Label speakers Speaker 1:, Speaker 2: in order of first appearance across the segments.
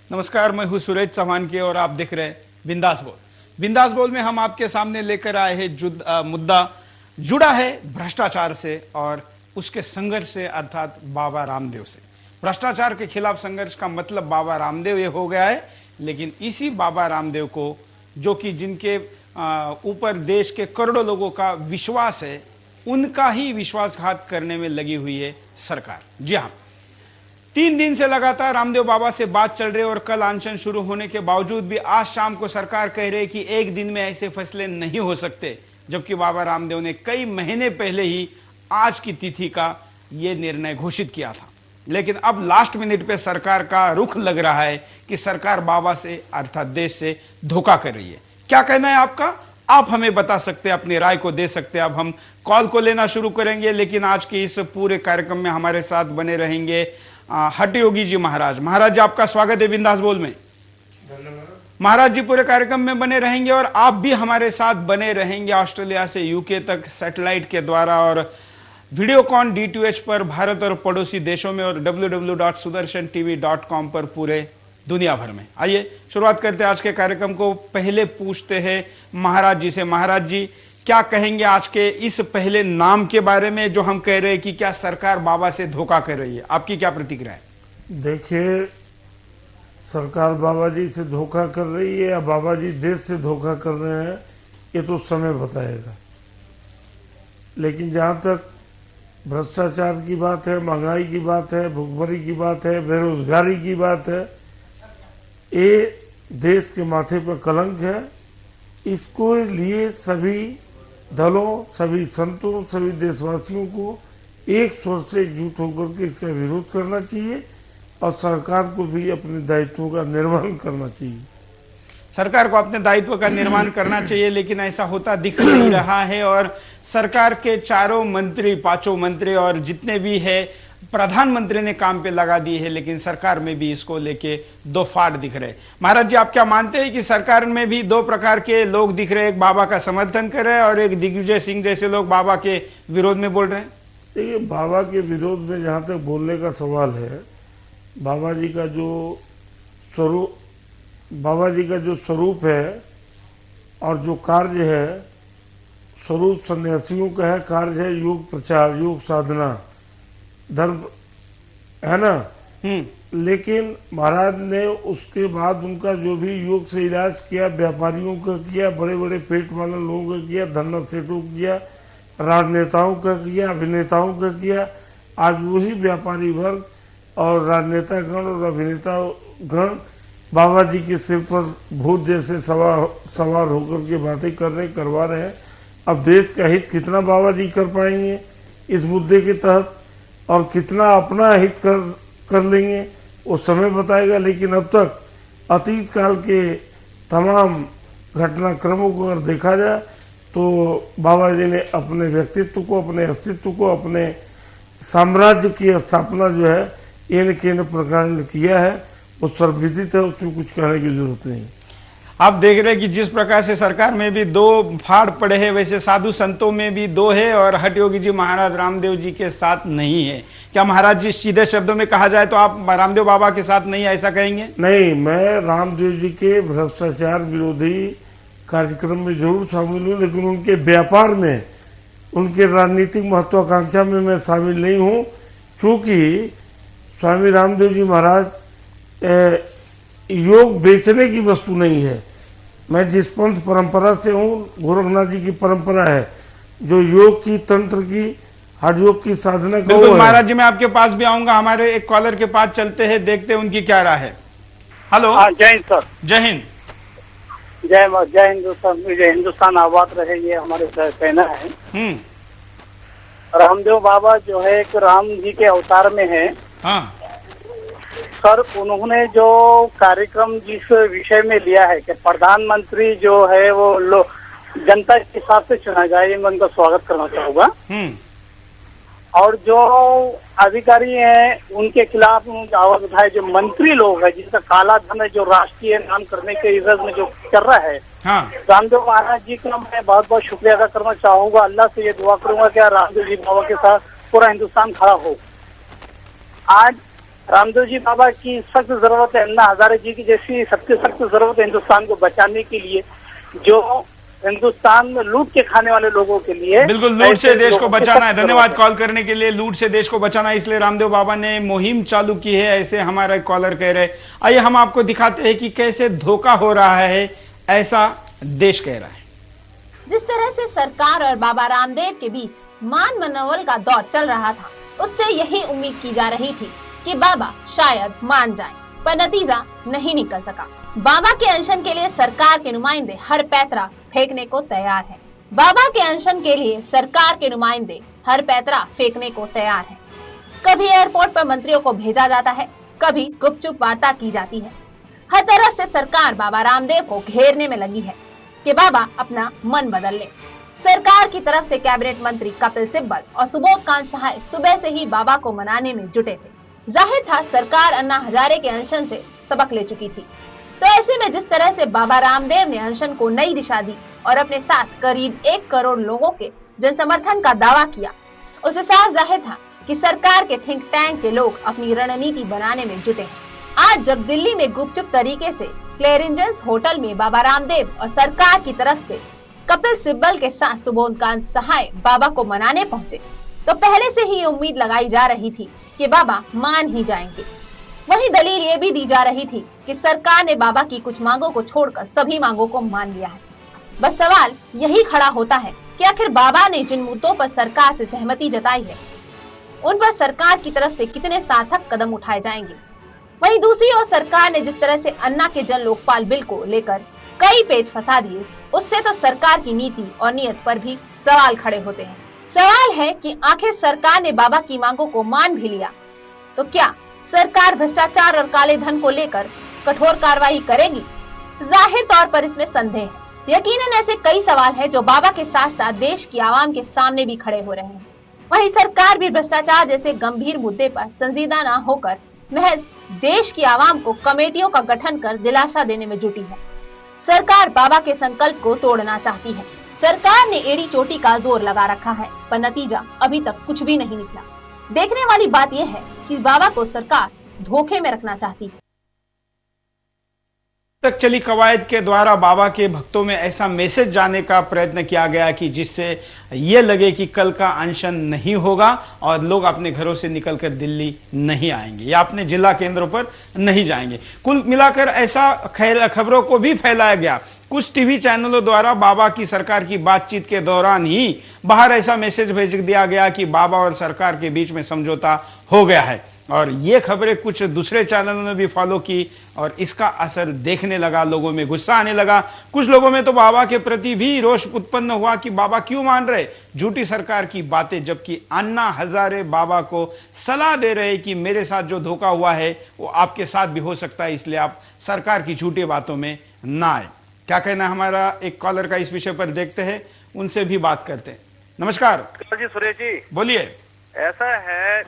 Speaker 1: नमस्कार, मैं हूं सुरेश चौहान के और आप देख रहे हैं बिंदास बोल। बिंदास बोल में हम आपके सामने लेकर आए हैं मुद्दा जुड़ा है भ्रष्टाचार से और उसके संघर्ष से, अर्थात बाबा रामदेव से। भ्रष्टाचार के खिलाफ संघर्ष का मतलब बाबा रामदेव ये हो गया है, लेकिन इसी बाबा रामदेव को, जो कि जिनके ऊपर देश के करोड़ों लोगों का विश्वास है, उनका ही विश्वासघात करने में लगी हुई है सरकार। जी हाँ, 3 दिन से लगातार रामदेव बाबा से बात चल रही है और कल अनशन शुरू होने के बावजूद भी आज शाम को सरकार कह रही है कि एक दिन में ऐसे फैसले नहीं हो सकते, जबकि बाबा रामदेव ने कई महीने पहले ही आज की तिथि का यह निर्णय घोषित किया था। लेकिन अब लास्ट मिनट पे सरकार का रुख लग रहा है कि सरकार बाबा से, अर्थात देश से धोखा कर रही है। क्या कहना है आपका? आप हमें बता सकते हैं, अपनी राय को दे सकते हैं। अब हम कॉल को लेना शुरू करेंगे, लेकिन आज के इस पूरे कार्यक्रम में हमारे साथ बने रहेंगे हठ योगी जी महाराज। महाराज जी, आपका स्वागत है बिंदास बोल में। महाराज जी पूरे कार्यक्रम में बने रहेंगे और आप भी हमारे साथ बने रहेंगे ऑस्ट्रेलिया से यूके तक सैटेलाइट के द्वारा और वीडियोकॉन DTH पर भारत और पड़ोसी देशों में और www.sudarshan.tv.com पर पूरे दुनिया भर में। आइए शुरुआत करते हैं आज के कार्यक्रम को। पहले पूछते हैं महाराज जी से। महाराज जी, क्या कहेंगे आज के इस पहले नाम के बारे में, जो हम कह रहे हैं कि क्या सरकार बाबा से धोखा कर रही है? आपकी क्या प्रतिक्रिया है?
Speaker 2: देखिए, सरकार बाबा जी से धोखा कर रही है या बाबा जी देश से धोखा कर रहे हैं, ये तो समय बताएगा। लेकिन जहाँ तक भ्रष्टाचार की बात है, महंगाई की बात है, भुखमरी की बात है, बेरोजगारी की बात है, ये देश के माथे पर कलंक है। इसको लिए सभी दलों, सभी संतों, सभी देशवासियों को एक स्वर से एकजुट होकर के इसका विरोध करना चाहिए और सरकार को भी अपने दायित्वों का निर्वहन करना चाहिए।
Speaker 1: सरकार को अपने दायित्व का निर्माण करना चाहिए, लेकिन ऐसा होता दिख नहीं रहा है। और सरकार के चारों मंत्री, 5 मंत्री और जितने भी है, प्रधानमंत्री ने काम पे लगा दी है, लेकिन सरकार में भी इसको लेके 2 फाड़ दिख रहे हैं। महाराज जी, आप क्या मानते हैं कि सरकार में भी 2 प्रकार के लोग दिख रहे हैं? एक बाबा का समर्थन कर रहे हैं और एक दिग्विजय सिंह जैसे लोग बाबा के विरोध में बोल रहे हैं।
Speaker 2: देखिए, बाबा के विरोध में जहाँ तक बोलने का सवाल है, बाबा जी का जो स्वरूप है और जो कार्य है, स्वरूप सन्यासियों का है, कार्य है योग प्रचार, योग साधना, धर्म है ना। लेकिन महाराज ने उसके बाद उनका जो भी योग से इलाज किया, व्यापारियों का किया, बड़े बड़े पेट वाले लोगों का किया, धन्ना सेठों का किया, राजनेताओं का किया, अभिनेताओं का किया। आज वही व्यापारी वर्ग और राजनेता गण और अभिनेता गण बाबा जी के सिर पर भूत जैसे सवार होकर के बातें करवा रहे हैं। अब देश का हित कितना बाबा जी कर पाएंगे इस मुद्दे के तहत और कितना अपना हित कर लेंगे, वो समय बताएगा। लेकिन अब तक अतीत काल के तमाम घटनाक्रमों को अगर देखा जाए तो बाबा जी ने अपने व्यक्तित्व को, अपने अस्तित्व को, अपने साम्राज्य की स्थापना जो है इन केंद्र प्रकार ने किया है, वो सर्वविदित है, उसमें कुछ कहने की जरूरत नहीं।
Speaker 1: आप देख रहे हैं कि जिस प्रकार से सरकार में भी 2 फाड़ पड़े हैं, वैसे साधु संतों में भी 2 है और हठ योगी जी महाराज रामदेव जी के साथ नहीं है। क्या महाराज जी, सीधे शब्दों में कहा जाए तो आप रामदेव बाबा के साथ नहीं, ऐसा कहेंगे?
Speaker 2: नहीं, मैं रामदेव जी के भ्रष्टाचार विरोधी कार्यक्रम में जरूर शामिल हूँ, लेकिन उनके व्यापार में, उनके राजनीतिक महत्वाकांक्षा में मैं शामिल नहीं हूँ। क्योंकि स्वामी रामदेव जी महाराज योग बेचने की वस्तु नहीं है। मैं जिस पंथ परंपरा से हूँ, गोरखनाथ जी की परंपरा है, जो योग की, तंत्र की, हठ योग की साधना का।
Speaker 1: महाराज जी, मैं आपके पास भी आऊंगा। हमारे एक कॉलर के पास चलते हैं, देखते हैं उनकी क्या राय है। हेलो।
Speaker 3: जय हिंद सर।
Speaker 1: जय हिंद।
Speaker 3: जय हिंदुस्तान, जय हिंदुस्तान आबाद रहे, ये हमारे कहना है। रामदेव बाबा जो है एक राम जी के अवतार में है।
Speaker 1: हाँ
Speaker 3: सर, उन्होंने जो कार्यक्रम जिस विषय में लिया है कि प्रधानमंत्री जो है वो जनता के हिसाब से चुना जाए, मैं उनका स्वागत करना चाहूंगा। और जो अधिकारी हैं उनके खिलाफ आवाज उठाए, जो मंत्री लोग हैं जिसका काला धन है, जो राष्ट्रीय नाम करने के इवज में जो कर रहा है। रामदेव महाराज जी का मैं बहुत बहुत शुक्रिया अदा करना चाहूंगा। अल्लाह से ये दुआ करूंगा कि रामदेव जी बाबा के साथ पूरा हिंदुस्तान खड़ा हो। आज रामदेव जी बाबा की सख्त जरूरत है, अन्ना हजारे जी की जैसी सबसे सख्त जरूरत है हिंदुस्तान को बचाने के लिए, जो हिंदुस्तान में लूट के खाने वाले लोगों के लिए।
Speaker 1: बिल्कुल, लूट से देश को बचाना है। धन्यवाद कॉल करने के लिए। लूट से देश को बचाना है, इसलिए रामदेव बाबा ने मुहिम चालू की है, ऐसे हमारा कॉलर कह रहे। आइए हम आपको दिखाते हैं कि कैसे धोखा हो रहा है, ऐसा देश कह रहा है।
Speaker 4: जिस तरह से सरकार और बाबा रामदेव के बीच मान मनोबल का दौर चल रहा था, उससे यही उम्मीद की जा रही थी कि बाबा शायद मान जाएं, पर नतीजा नहीं निकल सका। बाबा के अनशन के लिए सरकार के नुमाइंदे हर पैतरा फेंकने को तैयार है। बाबा के अनशन के लिए सरकार के नुमाइंदे हर पैतरा फेंकने को तैयार है। कभी एयरपोर्ट पर मंत्रियों को भेजा जाता है, कभी गुपचुप वार्ता की जाती है। हर तरह से सरकार बाबा रामदेव को घेरने में लगी है कि बाबा अपना मन बदल ले। सरकार की तरफ से कैबिनेट मंत्री कपिल सिब्बल और सुबोध कांत सहाय सुबह से ही बाबा को मनाने में जुटे थे। जाहिर था सरकार अन्ना हजारे के अनशन से सबक ले चुकी थी। तो ऐसे में जिस तरह से बाबा रामदेव ने अनशन को नई दिशा दी और अपने साथ करीब 1 करोड़ लोगों के जनसमर्थन का दावा किया, उससे साफ जाहिर था कि सरकार के थिंक टैंक के लोग अपनी रणनीति बनाने में जुटे हैं। आज जब दिल्ली में गुपचुप तरीके से क्लेरिंजस होटल में बाबा रामदेव और सरकार की तरफ से कपिल सिब्बल के साथ सुबोध कांत सहाय बाबा को मनाने पहुंचे, तो पहले से ही उम्मीद लगाई जा रही थी कि बाबा मान ही जाएंगे। वहीं दलील ये भी दी जा रही थी कि सरकार ने बाबा की कुछ मांगों को छोड़कर सभी मांगों को मान लिया है। बस सवाल यही खड़ा होता है कि आखिर बाबा ने जिन मुद्दों पर सरकार से सहमति जताई है, उन पर सरकार की तरफ से कितने सार्थक कदम उठाए जाएंगे। वहीं दूसरी ओर सरकार ने जिस तरह से अन्ना के जन लोकपाल बिल को लेकर कई पेच फंसा दिए, उससे तो सरकार की नीति और नीयत पर भी सवाल खड़े होते हैं। सवाल है कि आखिर सरकार ने बाबा की मांगों को मान भी लिया तो क्या सरकार भ्रष्टाचार और काले धन को लेकर कठोर कार्रवाई करेगी? जाहिर तौर पर इसमें संदेह है। यकीनन ऐसे कई सवाल हैं जो बाबा के साथ साथ देश की आवाम के सामने भी खड़े हो रहे हैं। वहीं सरकार भी भ्रष्टाचार जैसे गंभीर मुद्दे पर संजीदा न होकर महज देश की आवाम को कमेटियों का गठन कर दिलासा देने में जुटी है। सरकार बाबा के संकल्प को तोड़ना चाहती है। सरकार ने एड़ी चोटी का जोर लगा रखा है, पर नतीजा अभी तक कुछ भी नहीं निकला। देखने वाली बात यह है कि बाबा को सरकार धोखे में रखना चाहती है।
Speaker 1: तक चली कवायद के द्वारा बाबा के भक्तों में ऐसा मैसेज जाने का प्रयत्न किया गया कि जिससे ये लगे कि कल का अनशन नहीं होगा और लोग अपने घरों से निकलकर दिल्ली नहीं आएंगे या अपने जिला केंद्रों पर नहीं जाएंगे। कुल मिलाकर ऐसा खबरों को भी फैलाया गया। कुछ टीवी चैनलों द्वारा बाबा की सरकार की बातचीत के दौरान ही बाहर ऐसा मैसेज भेज दिया गया कि बाबा और सरकार के बीच में समझौता हो गया है, और ये खबरें कुछ दूसरे चैनलों ने भी फॉलो की और इसका असर देखने लगा। लोगों में गुस्सा आने लगा। कुछ लोगों में तो बाबा के प्रति भी रोष उत्पन्न हुआ कि बाबा क्यों मान रहे झूठी सरकार की बातें, जबकि अन्ना हजारे बाबा को सलाह दे रहे कि मेरे साथ जो धोखा हुआ है वो आपके साथ भी हो सकता है, इसलिए आप सरकार की झूठी बातों में ना आए। क्या कहना हमारा एक कॉलर का इस विषय पर, देखते हैं, उनसे भी बात करते हैं। नमस्कार
Speaker 5: जी, सुरेश जी,
Speaker 1: बोलिए।
Speaker 5: ऐसा है,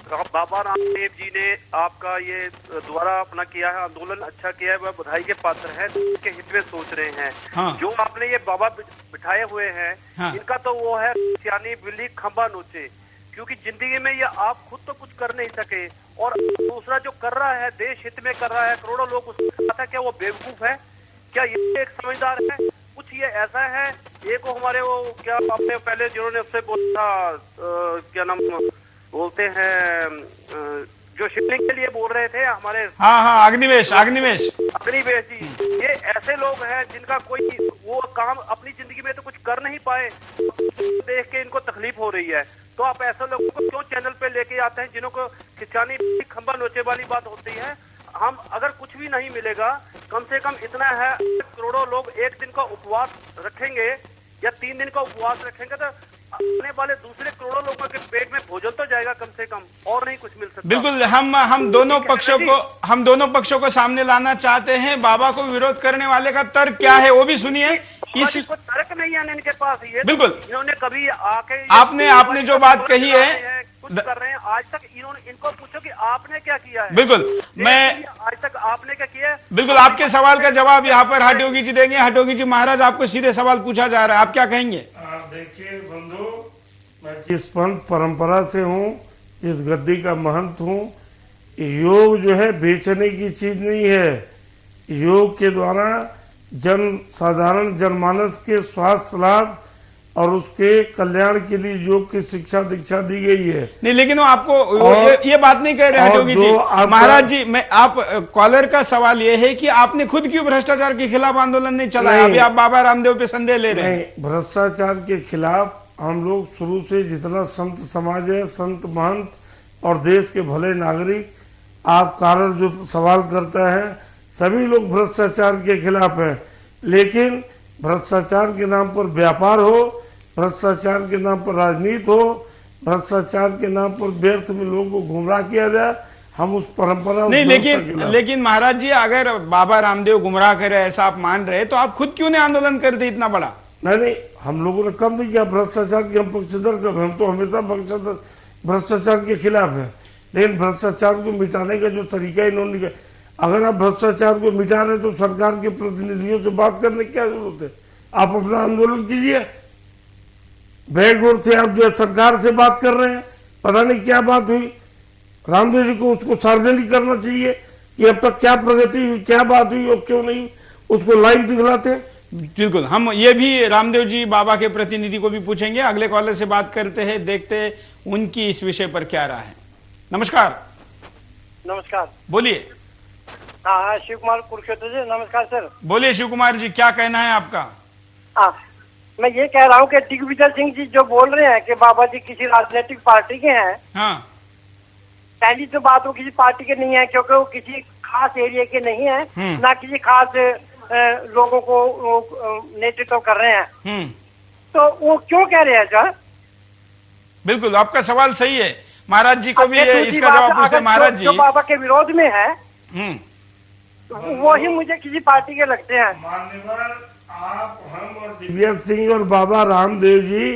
Speaker 5: बाबा रामदेव जी ने आपका ये द्वारा अपना किया है आंदोलन, अच्छा किया है, वह बधाई के पात्र है, के हित में सोच रहे हैं।
Speaker 1: हाँ।
Speaker 5: जो आपने ये बाबा बिठाए हुए हैं,
Speaker 1: हाँ।
Speaker 5: इनका तो वो है यानी बिल्ली खंबा नोचे, क्योंकि जिंदगी में ये आप खुद तो कुछ कर नहीं सके और दूसरा जो कर रहा है देश हित में कर रहा है, करोड़ों लोग उसके साथ है, क्या वो बेवकूफ है? क्या ये एक समझदार है? कुछ ये ऐसा है, एक हमारे वो क्या आपने पहले जिन्होंने उससे बोला था, क्या नाम बोलते हैं, जो शिवलिंग के लिए बोल रहे थे हमारे,
Speaker 1: हाँ, अग्निवेश
Speaker 5: जी, ये ऐसे लोग हैं जिनका कोई वो काम अपनी जिंदगी में तो कुछ कर नहीं पाए, देख के इनको तकलीफ हो रही है। तो आप ऐसे लोगों को क्यों चैनल पे लेके आते हैं जिन्हों को खिंचानी खंबा नोचे वाली बात होती है? हम अगर कुछ भी नहीं मिलेगा, कम से कम इतना है, करोड़ों लोग एक दिन का उपवास रखेंगे या 3 दिन का उपवास रखेंगे तो आने वाले दूसरे करोड़ों लोगों के पेट में भोजन तो जाएगा कम से कम, और नहीं कुछ मिल सकता।
Speaker 1: बिल्कुल, हम दोनों पक्षों को सामने लाना चाहते हैं। बाबा को विरोध करने वाले का तर्क क्या है वो भी सुनिए।
Speaker 5: इस तर्क नहीं है इनके पास, ये
Speaker 1: बिल्कुल
Speaker 5: इन्होंने कभी आके
Speaker 1: आपने जो बात कही है
Speaker 5: कुछ कर रहे हैं, आज तक इनको पूछो कि आपने क्या किया है।
Speaker 1: बिल्कुल, मैं
Speaker 5: आज तक आपने क्या किया है?
Speaker 1: बिल्कुल आपके सवाल का जवाब यहाँ पर हटोगी जी देंगे। हटोगी जी महाराज, आपको सीधे सवाल पूछा जा रहा है, आप क्या कहेंगे?
Speaker 2: देखिए बंधु, मैं जिस पंथ परंपरा से हूँ, इस गद्दी का महंत हूँ, योग जो है बेचने की चीज नहीं है। योग के द्वारा साधारण जनमानस के स्वास्थ्य लाभ और उसके कल्याण के लिए योग की शिक्षा दीक्षा दी गई है।
Speaker 1: नहीं, लेकिन वो आपको ये बात नहीं कह रहे योगी जी। महाराज जी, मैं आप कॉलर का सवाल ये है कि आपने खुद क्यों भ्रष्टाचार के खिलाफ आंदोलन नहीं चलाया? अभी आप बाबा रामदेव पे संदेह ले रहे हैं।
Speaker 2: भ्रष्टाचार के खिलाफ हम लोग शुरू से जितना संत समाज है, संत महंत और देश के भले नागरिक, आप कारण जो सवाल करता है, सभी लोग भ्रष्टाचार के खिलाफ हैं। लेकिन भ्रष्टाचार के नाम पर व्यापार हो, भ्रष्टाचार के नाम पर राजनीति हो, भ्रष्टाचार के नाम पर व्यर्थ में लोगों को गुमराह किया जाए, हम उस परंपरा
Speaker 1: नहीं। लेकिन महाराज जी, अगर बाबा रामदेव गुमराह करे ऐसा आप मान रहे, तो आप खुद क्यों नहीं आंदोलन करते इतना बड़ा?
Speaker 2: नहीं, हम लोगों ने कम नहीं किया भ्रष्टाचार के, हम पक्षधर कब, हम तो हमेशा भ्रष्टाचार के खिलाफ है। लेकिन भ्रष्टाचार को मिटाने का जो तरीका इन्होंने, अगर आप भ्रष्टाचार को मिटा रहे तो सरकार के प्रतिनिधियों से बात करने की क्या जरूरत है? आप अपना आंदोलन कीजिए। बैकडोर से आप जो है सरकार से बात कर रहे हैं, पता नहीं क्या बात हुई। रामदेव जी को उसको सार्वजनिक करना चाहिए कि अब तक क्या प्रगति हुई, क्या बात हुई और क्यों नहीं, उसको लाइव दिखलाते।
Speaker 1: बिल्कुल, हम ये भी रामदेव जी बाबा के प्रतिनिधि को भी पूछेंगे। अगले कॉलर से बात करते हैं, देखते हैं उनकी इस विषय पर क्या राय है। नमस्कार।
Speaker 6: नमस्कार,
Speaker 1: बोलिए।
Speaker 6: हाँ, शिव कुमार कुरुक्षेत्र जी। नमस्कार सर।
Speaker 1: बोलिए शिव कुमार जी, क्या कहना है आपका?
Speaker 6: हाँ, मैं ये कह रहा हूँ कि दिग्विजय सिंह जी जो बोल रहे हैं कि बाबा जी किसी राजनीतिक पार्टी के हैं, हाँ, पहली तो बात वो किसी पार्टी के नहीं है, क्योंकि वो किसी खास एरिया के नहीं है, ना किसी खास लोगों को नेतृत्व कर रहे हैं। तो वो क्यों कह रहे हैं सर?
Speaker 1: बिल्कुल, आपका सवाल सही है। महाराज जी को भी इसका जवाब पूछते। महाराज जी
Speaker 6: जो बाबा के विरोध में है, वो ही मुझे किसी पार्टी के लगते हैं।
Speaker 2: मान्यवर, आप, हम और दिग्विजय सिंह और बाबा रामदेव जी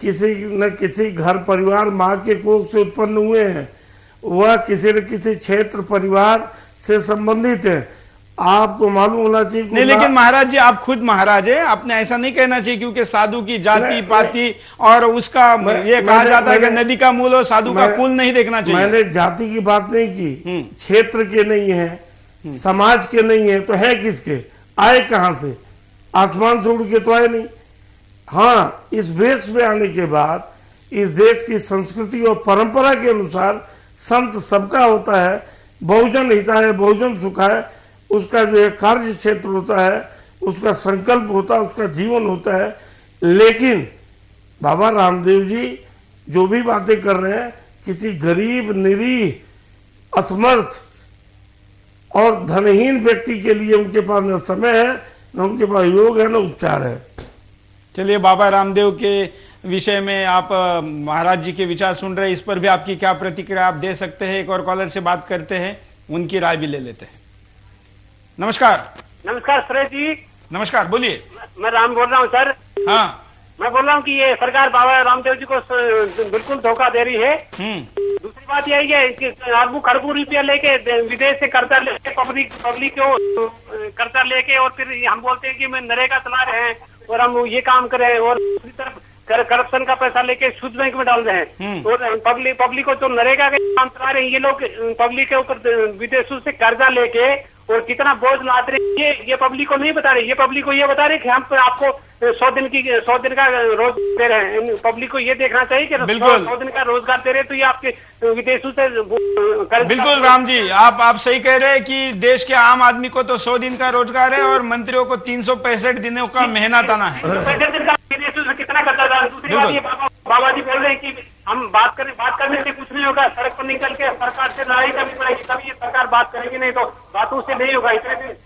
Speaker 2: किसी न किसी घर परिवार माँ के कोख से उत्पन्न हुए हैं। वह किसी न किसी क्षेत्र परिवार से संबंधित है। आपको मालूम होना चाहिए।
Speaker 1: नहीं, लेकिन महाराज जी, आप खुद महाराज है, आपने ऐसा नहीं कहना चाहिए, क्योंकि साधु की जाति पाति और उसका ये कहा जाता है कि नदी का मूल और साधु का कुल नहीं देखना चाहिए।
Speaker 2: मैंने जाति की बात नहीं की, क्षेत्र के नहीं है, समाज के नहीं है, तो है किसके? आए कहां से? आसमान से उड़ के तो आए नहीं। हाँ, इस देश में आने के बाद इस देश की संस्कृति और परंपरा के अनुसार संत सबका होता है। बहुजन हिताय बहुजन सुखाय, उसका जो है कार्य क्षेत्र होता है, उसका संकल्प होता है, उसका जीवन होता है। लेकिन बाबा रामदेव जी जो भी बातें कर रहे हैं, किसी गरीब, निरीह, असमर्थ और धनहीन व्यक्ति के लिए उनके पास न समय है, न उनके पास योग है, न उपचार है।
Speaker 1: चलिए, बाबा रामदेव के विषय में आप महाराज जी के विचार सुन रहे हैं, इस पर भी आपकी क्या प्रतिक्रिया आप दे सकते हैं? एक और कॉलर से बात करते हैं, उनकी राय भी ले लेते हैं। नमस्कार।
Speaker 7: नमस्कार सुरेश जी।
Speaker 1: नमस्कार, बोलिए।
Speaker 7: मैं राम बोल रहा हूँ सर।
Speaker 1: हाँ,
Speaker 7: मैं बोल रहा हूँ कि ये सरकार बाबा रामदेव जी को बिल्कुल धोखा दे रही है। दूसरी बात यही है कि अरबों खरबों रुपया लेके विदेश से कर्जा लेके पब्लिक को कर्जा लेके, और फिर हम बोलते हैं कि मैं नरेगा चला रहे हैं और हम ये काम कर रहे हैं, और दूसरी तरफ करप्शन का पैसा लेके सूद बैंक में डाल रहे हैं। और पब्लिक को जो नरेगा के काम चला रहे हैं ये लोग, पब्लिक के ऊपर विदेशों से कर्जा लेके और कितना बोझ लाद रहे हैं, ये पब्लिक को नहीं बता रहे। ये पब्लिक को ये बता रहे कि हम आपको 100 दिन का रोज दे रहे हैं। पब्लिक को ये देखना चाहिए कि 100 दिन का रोजगार दे रहे हैं, तो ये आपके विदेशों से
Speaker 1: बिल्कुल। राम जी, आप सही कह रहे हैं कि देश के आम आदमी को तो 100 दिन का रोजगार है और मंत्रियों को 365 दिनों का मेहनत आना है।
Speaker 7: विदेशों से कितना करता था। दूसरी बात ये बाबा जी बोल रहे हैं कि हम बात करने से कुछ नहीं होगा, सड़क पर निकल के सरकार से लड़ाई करनी पड़ेगी, तभी ये सरकार बात करेगी, नहीं तो बातों से नहीं होगा। इतने दिन।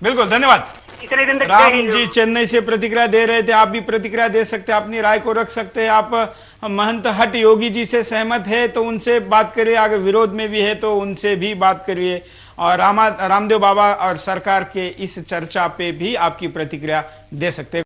Speaker 1: बिल्कुल, धन्यवाद।
Speaker 7: इतने दिन तक
Speaker 1: राम जी चेन्नई से प्रतिक्रिया दे रहे थे, आप भी प्रतिक्रिया दे सकते हैं, अपनी राय को रख सकते हैं। आप महंत हट योगी जी से सहमत है तो उनसे बात करिए, अगर विरोध में भी है तो उनसे भी बात करिए, और रामदेव बाबा और सरकार के इस चर्चा पे भी आपकी प्रतिक्रिया दे सकते हैं।